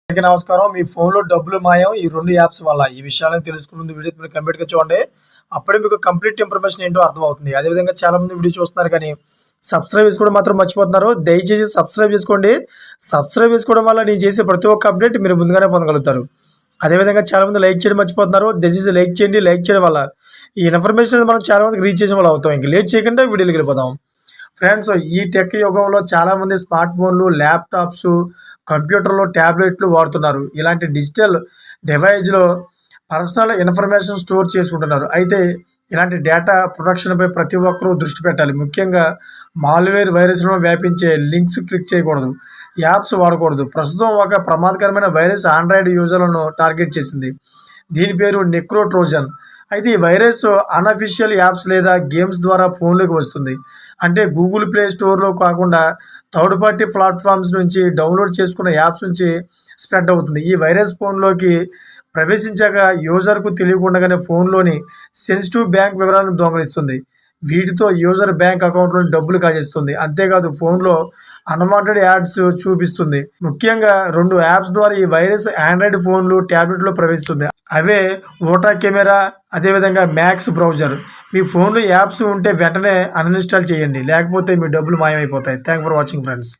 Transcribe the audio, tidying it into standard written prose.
అందరికీ నమస్కారం. మీ ఫోన్‌లో డబ్బులు మాయం ఈ 2 యాప్స్ వల్ల. ఈ విషయాలను తెలుసుకునే ముందు వీడియో మీరు కంప్లీట్‌గా చూడండి. అప్పుడే మీకు కంప్లీట్ ఇన్ఫర్మేషన్ ఏంటో అర్థమవుతుంది. అదేవిధంగా చాలామంది వీడియో చూస్తున్నారు కానీ సబ్స్క్రైబ్ చేసుకోవడం మాత్రం మర్చిపోతున్నారు. దయచేసి సబ్స్క్రైబ్ చేసుకోండి. సబ్స్క్రైబ్ చేసుకోవడం వల్ల నేను చేసే ప్రతి ఒక్క అప్డేట్ మీరు ముందుగానే పొందగలుగుతారు. అదేవిధంగా చాలామంది లైక్ చేయడం మర్చిపోతున్నారు. దయచేసి లైక్ చేయండి. లైక్ చేయడం వల్ల ఈ ఇన్ఫర్మేషన్ అనేది మనం చాలామందికి రీచ్ చేసే వాళ్ళు అవుతాం. ఇంక లేట్ చేయకుండా వీడియోలోకి వెళ్ళిపోదాం. ఫ్రెండ్స్, ఈ టెక్ యుగంలో చాలామంది స్మార్ట్ ఫోన్లు, ల్యాప్టాప్స్, కంప్యూటర్లు, ట్యాబ్లెట్లు వాడుతున్నారు. ఇలాంటి డిజిటల్ డివైజ్లో పర్సనల్ ఇన్ఫర్మేషన్ స్టోర్ చేసుకుంటున్నారు. అయితే ఇలాంటి డేటా ప్రొటెక్షన్పై ప్రతి ఒక్కరూ దృష్టి పెట్టాలి. ముఖ్యంగా మాల్వేర్ వైరస్లను వ్యాపించే లింక్స్ క్లిక్ చేయకూడదు, యాప్స్ వాడకూడదు. ప్రస్తుతం ఒక ప్రమాదకరమైన వైరస్ ఆండ్రాయిడ్ యూజర్లను టార్గెట్ చేసింది. దీని పేరు నెక్రో ట్రోజన్. అయితే ఈ వైరస్ అన్అఫీషియల్ యాప్స్ లేదా గేమ్స్ ద్వారా ఫోన్లోకి వస్తుంది. అంటే గూగుల్ ప్లే స్టోర్లో కాకుండా థర్డ్ పార్టీ ప్లాట్ఫామ్స్ నుంచి డౌన్లోడ్ చేసుకున్న యాప్స్ నుంచి స్ప్రెడ్ అవుతుంది. ఈ వైరస్ ఫోన్లోకి ప్రవేశించాక యూజర్కు తెలియకుండానే ఫోన్లోని సెన్సిటివ్ బ్యాంక్ వివరాలను దొంగిలిస్తుంది. వీటితో యూజర్ బ్యాంక్ అకౌంట్లోని డబ్బులు కాజేస్తుంది. అంతేకాదు ఫోన్లో అన్వాంటెడ్ యాడ్స్ చూపిస్తుంది. ముఖ్యంగా 2 యాప్స్ ద్వారా ఈ వైరస్ ఆండ్రాయిడ్ ఫోన్లు, ట్యాబ్లెట్లో ప్రవేశిస్తుంది. అవే ఓటా కెమెరా, అదేవిధంగా మ్యాక్స్ బ్రౌజర్. మీ ఫోన్లో యాప్స్ ఉంటే వెంటనే అన్ఇన్స్టాల్ చేయండి, లేకపోతే మీ డబ్బులు మాయమైపోతాయి. Thank for watching friends.